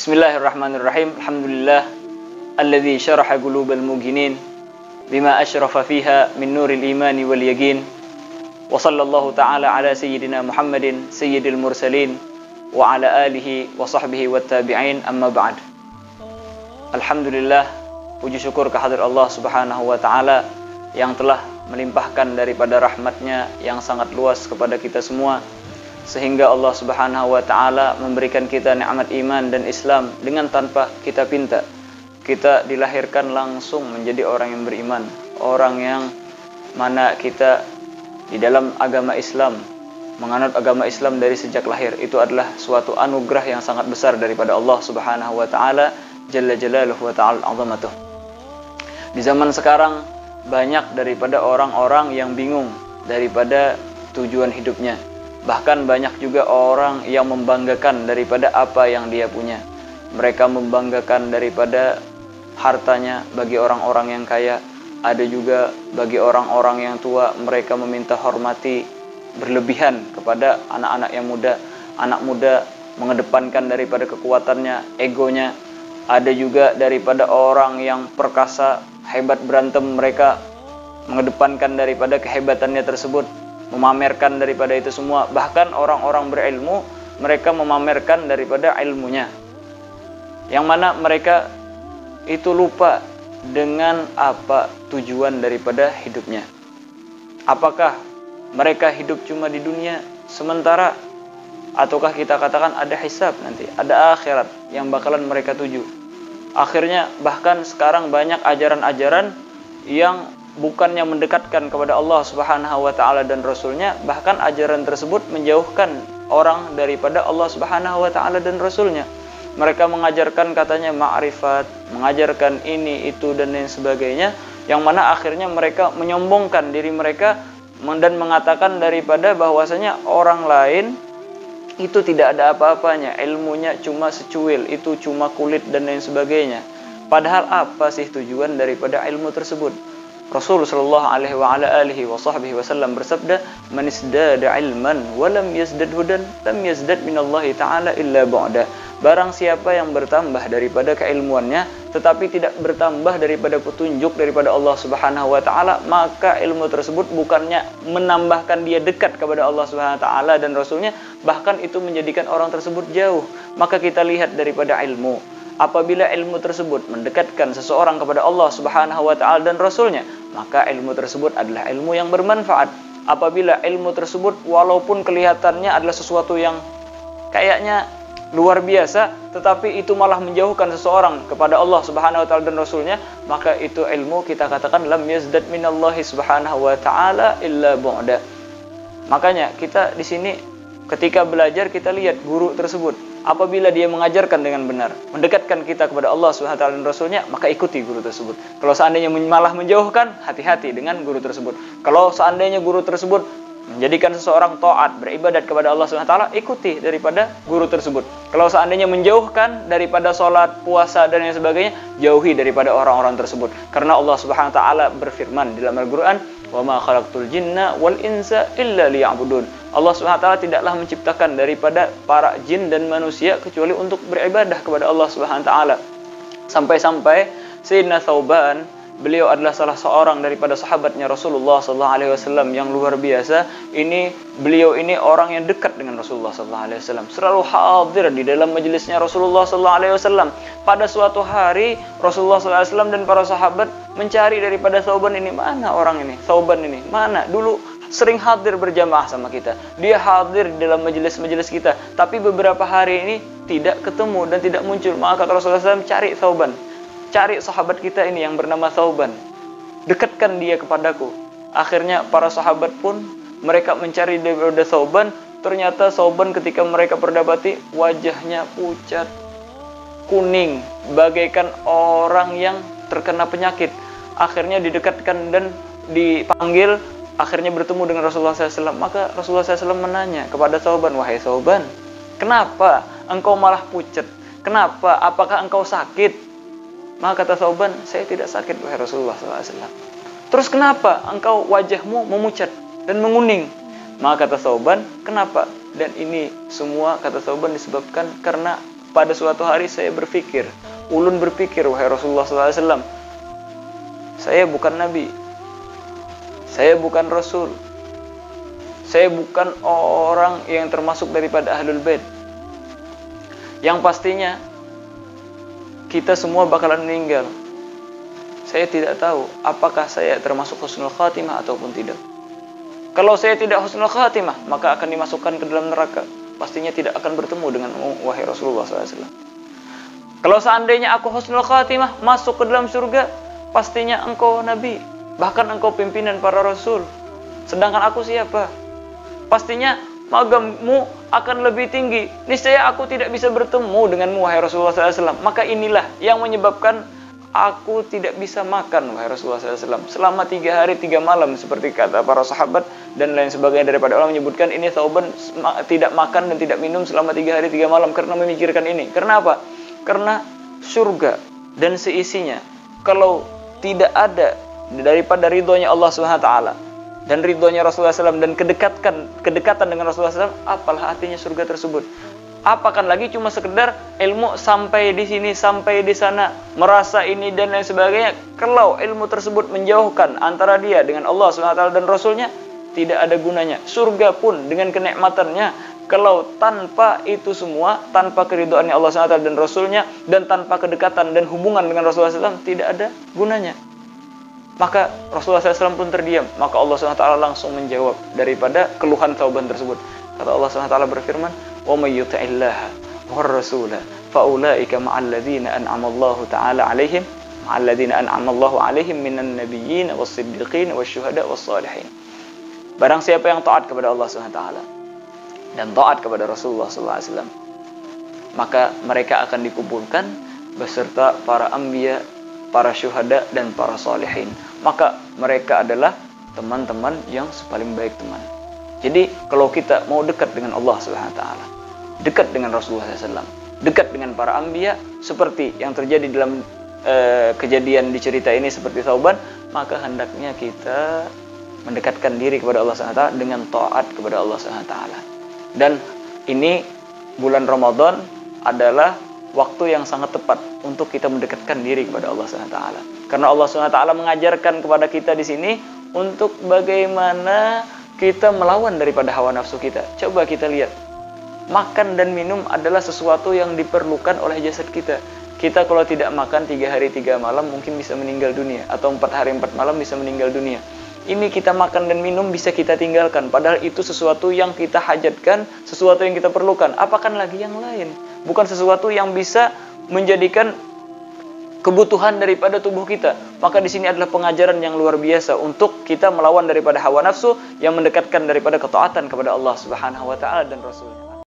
Bismillahirrahmanirrahim. Alhamdulillah alladzi syaraha qulubal mu'minin bima asyrafa fiha min nuril imani wal yaqin. Wa sallallahu ta'ala ala sayyidina Muhammadin sayyidil mursalin wa ala alihi wa sahbihi wat tabi'in, amma ba'd. Alhamdulillah, puji syukur kehadirat Allah Subhanahu wa taala yang telah melimpahkan daripada rahmatnya yang sangat luas kepada kita semua, sehingga Allah Subhanahu wa taala memberikan kita nikmat iman dan Islam dengan tanpa kita pinta. Kita dilahirkan langsung menjadi orang yang beriman, orang yang mana kita di dalam agama Islam, menganut agama Islam dari sejak lahir. Itu adalah suatu anugerah yang sangat besar daripada Allah Subhanahu wa taala jalla jalaluhu wa ta'ala azamatuh. Di zaman sekarang banyak daripada orang-orang yang bingung daripada tujuan hidupnya. Bahkan banyak juga orang yang membanggakan daripada apa yang dia punya. Mereka membanggakan daripada hartanya bagi orang-orang yang kaya. Ada juga bagi orang-orang yang tua, mereka meminta hormati berlebihan kepada anak-anak yang muda. Anak muda mengedepankan daripada kekuatannya, egonya. Ada juga daripada orang yang perkasa, hebat berantem, mereka mengedepankan daripada kehebatannya tersebut, memamerkan daripada itu semua. Bahkan orang-orang berilmu, mereka memamerkan daripada ilmunya, yang mana mereka itu lupa dengan apa tujuan daripada hidupnya. Apakah mereka hidup cuma di dunia sementara, ataukah kita katakan ada hisab nanti, ada akhirat yang bakalan mereka tuju. Akhirnya bahkan sekarang banyak ajaran-ajaran yang bukannya mendekatkan kepada Allah Subhanahu wa taala dan Rasulnya, bahkan ajaran tersebut menjauhkan orang daripada Allah Subhanahu wa taala dan Rasulnya. Mereka mengajarkan katanya ma'rifat, mengajarkan ini, itu, dan lain sebagainya, yang mana akhirnya mereka menyombongkan diri mereka dan mengatakan daripada bahwasanya orang lain itu tidak ada apa-apanya, ilmunya cuma secuil, itu cuma kulit dan lain sebagainya. Padahal apa sih tujuan daripada ilmu tersebut? Rasul sallallahu alaihi wasallam bersabda, "Man isdada ilman wa lam yazdad hudan, lam yazdad minallahi ta'ala illa bu'da." Barang siapa yang bertambah daripada keilmuannya tetapi tidak bertambah daripada petunjuk daripada Allah Subhanahu wa taala, maka ilmu tersebut bukannya menambahkan dia dekat kepada Allah Subhanahu wa taala dan Rasulnya, bahkan itu menjadikan orang tersebut jauh. Maka kita lihat daripada ilmu, apabila ilmu tersebut mendekatkan seseorang kepada Allah Subhanahu wa taala dan Rasulnya, maka ilmu tersebut adalah ilmu yang bermanfaat. Apabila ilmu tersebut walaupun kelihatannya adalah sesuatu yang kayaknya luar biasa, tetapi itu malah menjauhkan seseorang kepada Allah Subhanahu wa taala dan Rasulnya, maka itu ilmu kita katakan lam yazdad minallahi subhanahu wa taala illa bu'da. Makanya kita di sini ketika belajar kita lihat guru tersebut, apabila dia mengajarkan dengan benar, mendekatkan kita kepada Allah Subhanahu wa taala dan Rasulnya, maka ikuti guru tersebut. Kalau seandainya malah menjauhkan, hati-hati dengan guru tersebut. Kalau seandainya guru tersebut menjadikan seseorang taat, beribadat kepada Allah Subhanahu wa taala, ikuti daripada guru tersebut. Kalau seandainya menjauhkan daripada sholat, puasa, dan lain sebagainya, jauhi daripada orang-orang tersebut. Karena Allah Subhanahu wa taala berfirman di dalam Al-Qur'an, "Wa ma khalaqtul jinna wal insa illa liya'budun." Allah Subhanahu wa taala tidaklah menciptakan daripada para jin dan manusia kecuali untuk beribadah kepada Allah Subhanahu wa taala. Sampai-sampai Sayyidina Thauban, beliau adalah salah seorang daripada sahabatnya Rasulullah sallallahu alaihi wasallam yang luar biasa. Beliau ini orang yang dekat dengan Rasulullah sallallahu alaihi wasallam, selalu hadir di dalam majelisnya Rasulullah sallallahu alaihi wasallam. Pada suatu hari Rasulullah sallallahu alaihi wasallam dan para sahabat mencari daripada Thauban ini, mana orang ini? Thauban ini mana? Dulu sering hadir berjamaah sama kita, dia hadir di dalam majelis-majelis kita, tapi beberapa hari ini tidak ketemu dan tidak muncul. Maka Rasulullah SAW cari Thauban, cari sahabat kita ini yang bernama Thauban, dekatkan dia kepadaku. Akhirnya para sahabat pun mereka mencari daripada Thauban. Ternyata Thauban ketika mereka perdapati, wajahnya pucat, kuning, bagaikan orang yang terkena penyakit. Akhirnya didekatkan dan dipanggil, akhirnya bertemu dengan Rasulullah SAW. Maka Rasulullah SAW menanya kepada Thauban, "Wahai Thauban, kenapa engkau malah pucat? Kenapa? Apakah engkau sakit?" Maka kata Thauban, "Saya tidak sakit, wahai Rasulullah SAW." "Terus kenapa engkau wajahmu memucat dan menguning?" Maka kata Thauban, "Kenapa?" Dan ini semua kata Thauban disebabkan karena pada suatu hari saya berpikir, ulun berpikir, wahai Rasulullah SAW, saya bukan nabi, saya bukan rasul, saya bukan orang yang termasuk daripada ahlul bait. Yang pastinya kita semua bakalan meninggal. Saya tidak tahu apakah saya termasuk husnul khatimah ataupun tidak. Kalau saya tidak husnul khatimah, maka akan dimasukkan ke dalam neraka. Pastinya tidak akan bertemu dengan wahai Rasulullah SAW. Kalau seandainya aku husnul khatimah, masuk ke dalam surga, pastinya engkau nabi, bahkan engkau pimpinan para rasul. Sedangkan aku siapa? Pastinya magammu akan lebih tinggi. Niscaya aku tidak bisa bertemu denganmu wahai Rasulullah SAW. Maka inilah yang menyebabkan aku tidak bisa makan wahai Rasulullah SAW selama 3 hari 3 malam, seperti kata para sahabat dan lain sebagainya. Daripada Allah menyebutkan ini Thauban tidak makan dan tidak minum selama 3 hari 3 malam karena memikirkan ini. Karena apa? Karena surga dan seisinya kalau tidak ada daripada ridhonya Allah SWT dan ridhonya Rasulullah SAW dan kedekatan dengan Rasulullah SAW, apalah artinya surga tersebut? Apakan lagi cuma sekedar ilmu sampai di sini, sampai di sana, merasa ini dan lain sebagainya. Kalau ilmu tersebut menjauhkan antara dia dengan Allah SWT dan Rasulnya, tidak ada gunanya. Surga pun dengan kenikmatannya, kalau tanpa itu semua, tanpa keridhoannya Allah SWT dan Rasulnya, dan tanpa kedekatan dan hubungan dengan Rasulullah SAW, tidak ada gunanya. Maka Rasulullah SAW pun terdiam. Maka Allah SWT langsung menjawab daripada keluhan Thauban tersebut. Kata Allah SWT berfirman, وَمَنْ يُطِعِ اللَّهَ وَالرَّسُولَ فَأُولَٰئِكَ مَعَ الَّذِينَ أَنْعَمَ اللَّهُ تَعَالَى عَلَيْهِمْ مَعَ الَّذِينَ أَنْعَمَ اللَّهُ عَلَيْهِمْ مِنَ النَّبِيِّينَ وَالصِّدِّيقِينَ وَالشُّهَدَاءِ وَالصَّالِحِينَ. Barang siapa yang taat kepada Allah SWT dan taat kepada Rasulullah SAW, maka mereka akan dikumpulkan beserta para anbiya, para syuhada dan para salihin. Maka mereka adalah teman-teman yang paling baik teman. Jadi kalau kita mau dekat dengan Allah SWT, dekat dengan Rasulullah SAW, dekat dengan para anbiya, seperti yang terjadi dalam kejadian di cerita ini seperti Thauban, maka hendaknya kita mendekatkan diri kepada Allah SWT dengan taat kepada Allah SWT. Dan ini bulan Ramadan adalah waktu yang sangat tepat untuk kita mendekatkan diri kepada Allah SWT. Karena Allah SWT mengajarkan kepada kita di sini untuk bagaimana kita melawan daripada hawa nafsu kita. Coba kita lihat, makan dan minum adalah sesuatu yang diperlukan oleh jasad kita. Kita kalau tidak makan 3 hari 3 malam mungkin bisa meninggal dunia, atau 4 hari 4 malam bisa meninggal dunia. Ini kita makan dan minum bisa kita tinggalkan, padahal itu sesuatu yang kita hajatkan, sesuatu yang kita perlukan. Apakan lagi yang lain? Bukan sesuatu yang bisa menjadikan kebutuhan daripada tubuh kita. Maka di sini adalah pengajaran yang luar biasa untuk kita melawan daripada hawa nafsu yang mendekatkan daripada ketaatan kepada Allah Subhanahu wa taala dan Rasulnya.